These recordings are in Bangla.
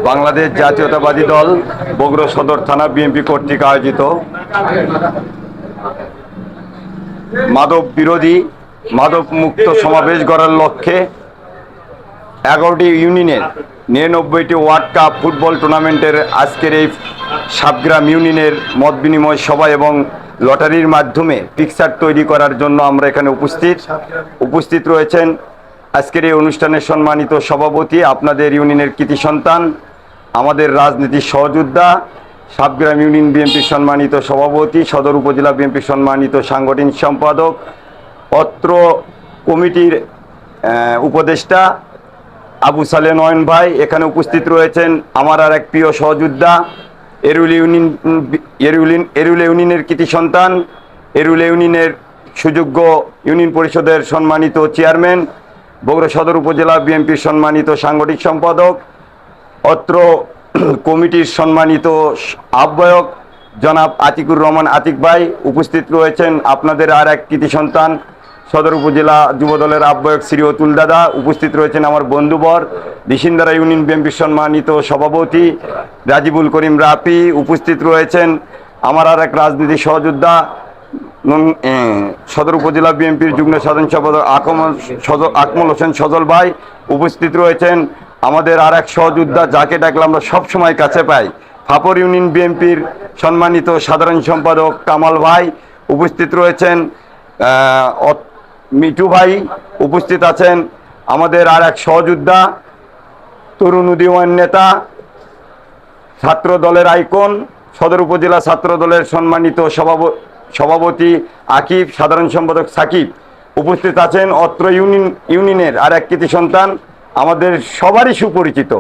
বাংলাদেশ জাতীয়তাবাদী দল বগুড়া সদর থানা বিএনপি কর্তৃক আয়োজিত মাদক বিরোধী মাদক মুক্ত সমাবেশ গড়ার লক্ষ্যে 11টি ইউনিয়নের 99টি ওয়ার্ল্ড কাপ ফুটবল টুর্নামেন্টের আজকের এই সাবগ্রাম ইউনিয়নের মত বিনিময় সভা এবং লটারির মাধ্যমে পিকচার তৈরি করার জন্য আমরা এখানে উপস্থিত রয়েছেন। আজকের এই অনুষ্ঠানের সম্মানিত সভাপতি, আপনাদের ইউনিয়নের কৃতি সন্তান, আমাদের রাজনীতির সহযোদ্ধা, সাবগ্রাম ইউনিয়ন বিএনপির সম্মানিত সভাপতি, সদর উপজেলা বিএনপির সম্মানিত সাংগঠনিক সম্পাদক, অত্র কমিটির উপদেষ্টা আবু সালে নয়ন ভাই এখানে উপস্থিত রয়েছেন। আমার আর এক প্রিয় সহযোদ্ধা, এরুল ইউনিয়নের কৃতি সন্তান, এরুল ইউনিয়নের সুযোগ্য ইউনিয়ন পরিষদের সম্মানিত চেয়ারম্যান, বগুড়া সদর উপজেলা বিএনপির সম্মানিত সাংগঠনিক সম্পাদক, অত্র কমিটির সম্মানিত আহ্বায়ক জনাব আতিকুর রহমান আতিক ভাই উপস্থিত রয়েছেন। আপনাদের আর এক কৃতি সন্তান, সদর উপজেলা যুবদলের আহ্বায়ক শ্রী অতুল দাদা উপস্থিত রয়েছেন। আমার বন্ধুবর বিশিন্দারা ইউনিয়ন বিএনপির সম্মানিত সভাপতি রাজিবুল করিম রাফি উপস্থিত রয়েছেন। আমার আর এক রাজনীতি সহযোদ্ধা, সদর উপজেলা বিএনপির যুগ্ম সাধারণ সম্পাদক আকমল হোসেন সজল ভাই উপস্থিত রয়েছেন। আমাদের আর এক সহযোদ্ধা, যাকে ডাকলে আমরা সবসময় কাছে পাই, ফাপর ইউনিয়ন বিএনপির সম্মানিত সাধারণ সম্পাদক কামাল ভাই উপস্থিত রয়েছেন। মিঠু ভাই উপস্থিত আছেন। আমাদের আর এক সহযোদ্ধা, তরুণ উদীয়মান নেতা, ছাত্র দলের আইকন, সদর উপজেলা ছাত্র দলের সম্মানিত সভাপতি আকিব, সাধারণ সম্পাদক সাকিব উপস্থিত আছেন। অত্র ইউনিয়নের আর এক কৃতি সন্তান, আমাদের সবারই সুপরিচিত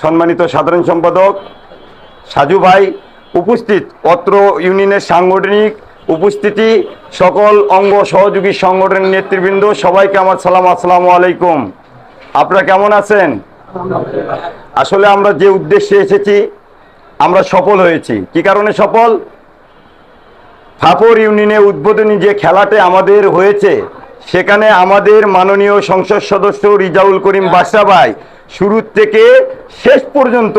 সম্মানিত সাধারণ সম্পাদক সাজু ভাই উপস্থিত। অত্র ইউনিয়নের সাংগঠনিক উপস্থিতি, সকল অঙ্গ সহযোগী সংগঠনের নেতৃবৃন্দ, সবাইকে আমার সালাম, আসসালামু আলাইকুম। আপনারা কেমন আছেন? আসলে আমরা যে উদ্দেশ্যে এসেছি আমরা সফল হয়েছি। কি কারণে সফল? ফাপর ইউনিয়নে উদ্বোধনী যে খেলাটি আমাদের হয়েছে, সেখানে আমাদের মাননীয় সংসদ সদস্য রিজাউল করিম বাদশা ভাই শুরু থেকে শেষ পর্যন্ত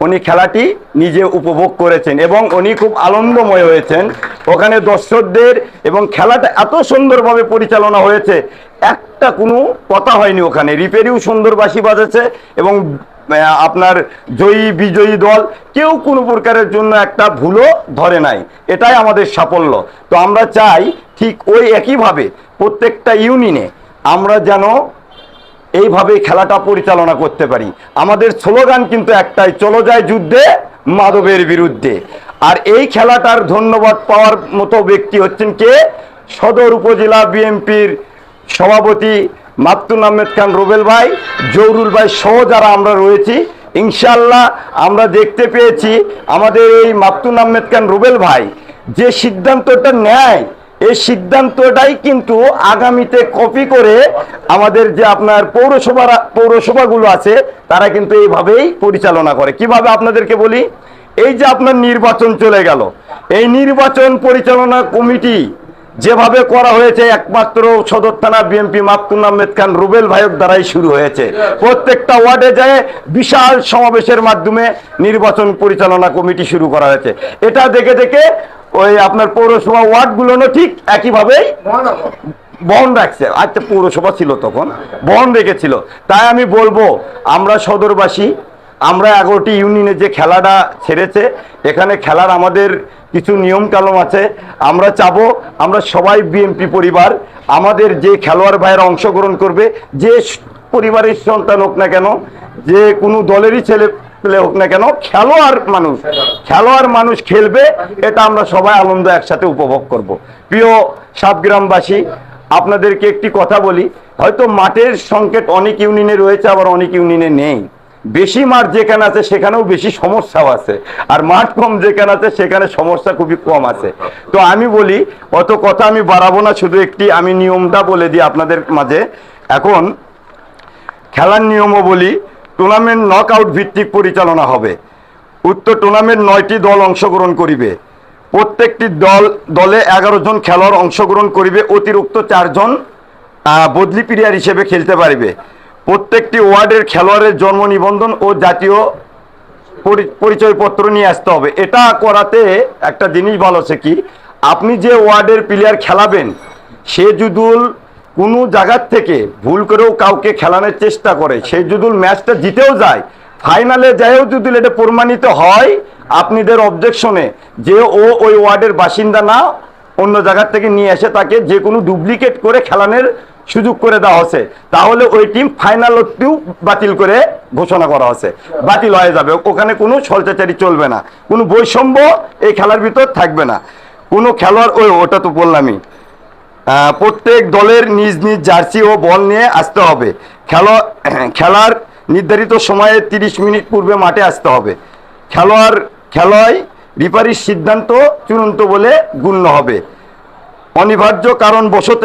উনি খেলাটি নিজে উপভোগ করেছেন এবং উনি খুব আনন্দময় হয়েছেন ওখানে দর্শকদের, এবং খেলাটা এত সুন্দরভাবে পরিচালনা হয়েছে, একটা কোনো কথা হয়নি। ওখানে রিপেরিও সুন্দর বাঁশি বাজেছে এবং আপনার জয়ী বিজয়ী দল কেউ কোনো প্রকারের জন্য একটা ভুলও ধরে নাই। এটাই আমাদের সাফল্য। তো আমরা চাই ঠিক ওই একইভাবে প্রত্যেকটা ইউনিয়নে আমরা যেন এইভাবে খেলাটা পরিচালনা করতে পারি। আমাদের স্লোগান কিন্তু একটাই, চলো যায় যুদ্ধে মাদকের বিরুদ্ধে। আর এই খেলাটার ধন্যবাদ পাওয়ার মতো ব্যক্তি হচ্ছেন কে? সদর উপজেলা বিএনপির সভাপতি মাকতুম আহমেদ খান রুবেল ভাই, জহুরুল ভাই সহ যারা আমরা রয়েছি। ইনশাল্লাহ আমরা দেখতে পেয়েছি আমাদের এই মাকতুম আহমেদ খান রুবেল ভাই যে সিদ্ধান্তটা নেয়, এই সিদ্ধান্তটাই কিন্তু আগামীতে কপি করে আমাদের যে আপনার পৌরসভাগুলো আছে তারা কিন্তু এইভাবেই পরিচালনা করে। কিভাবে আপনাদেরকে বলি, এই যে আপনার নির্বাচন চলে গেল, এই নির্বাচন পরিচালনা কমিটি যেভাবে করা হয়েছে একমাত্র সদর থানা বিএনপি মাকতুম আহমেদ খান রুবেল ভাইয়ের দ্বারাই শুরু হয়েছে। প্রত্যেকটা ওয়ার্ডে যায় বিশাল সমাবেশের মাধ্যমে নির্বাচন পরিচালনা কমিটি শুরু করা হয়েছে। এটা দেখে দেখে ওই আপনার পৌরসভা ওয়ার্ডগুলো ঠিক একইভাবেই বহন রাখছে। আচ্ছা, পৌরসভা ছিল তখন, বহন রেখেছিল। তাই আমি বলবো, আমরা সদরবাসী, আমরা 11টি ইউনিয়নে যে খেলাটা ছেড়েছে, এখানে খেলার আমাদের কিছু নিয়ম কানুন আছে। আমরা চাবো আমরা সবাই বিএনপি পরিবার, আমাদের যে খেলোয়াড় ভাইয়েরা অংশগ্রহণ করবে, যে পরিবারের সন্তান হোক না কেন, যে কোনো দলেরই ছেলে হোক না কেন, খেলোয়াড় মানুষ খেলবে, এটা আমরা সবাই আনন্দ একসাথে উপভোগ করব। প্রিয় সাবগ্রামবাসী, আপনাদেরকে একটি কথা বলি, হয়তো মাঠের সংকেত অনেক ইউনিয়নে রয়েছে, আবার অনেক ইউনিয়নে নেই। বেশি মাঠ যেখানে আছে সেখানেও বেশি সমস্যাও আছে, আর মাঠ কম যেখানে আছে সেখানে সমস্যা খুবই কম আছে। তো আমি বলি, অত কথা আমি বাড়াবো না, শুধু একটি আমি নিয়মটা বলে দিই আপনাদের মাঝে। এখন খেলার নিয়মও বলি। টুর্নামেন্ট নক আউট ভিত্তিক পরিচালনা হবে। উক্ত টুর্নামেন্ট 9টি দল অংশগ্রহণ করিবে। প্রত্যেকটি দলে 11 জন খেলোয়াড় অংশগ্রহণ করিবে। অতিরিক্ত 4 জন বদলি প্লেয়ার হিসেবে খেলতে পারবে। প্রত্যেকটি ওয়ার্ডের খেলোয়াড়ের জন্ম নিবন্ধন ও জাতীয় পরিচয়পত্র নিয়ে আসতে হবে। এটা করাতে একটা জিনিস ভালো আছে কি, আপনি যে ওয়ার্ডের প্লেয়ার খেলাবেন সে যদি কোনো জায়গার থেকে ভুল করেও কাউকে খেলানোর চেষ্টা করে, সে যদি ম্যাচটা জিতেও যায়, ফাইনালে যাইও যদি এটা প্রমাণিত হয় আপনাদের অবজেকশনে যে ও ওই ওয়ার্ডের বাসিন্দা না, অন্য জায়গার থেকে নিয়ে এসে তাকে যে কোনো ডুপ্লিকেট করে খেলানোর সুযোগ করে দেওয়া হচ্ছে, তাহলে ওই টিম ফাইনালটিও বাতিল করে ঘোষণা করা হচ্ছে, বাতিল হয়ে যাবে। ওখানে কোনো ছলচাচারি চলবে না, কোনো বৈষম্য এই খেলার ভিতর থাকবে না। কোনো খেলোয়াড় ওটা তো বললামই, প্রত্যেক দলের নিজ নিজ জার্সি ও বল নিয়ে আসতে হবে। খেলার নির্ধারিত সময়ে 30 মিনিট পূর্বে মাঠে আসতে হবে। খেলায় রেফারির সিদ্ধান্ত চূড়ান্ত বলে গণ্য হবে। অনিবার্য কারণবশত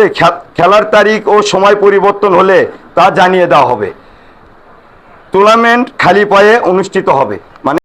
খেলার তারিখ ও সময় পরিবর্তন হলে তা জানিয়ে দেওয়া হবে। টুর্নামেন্ট খালি পায়ে অনুষ্ঠিত হবে, মানে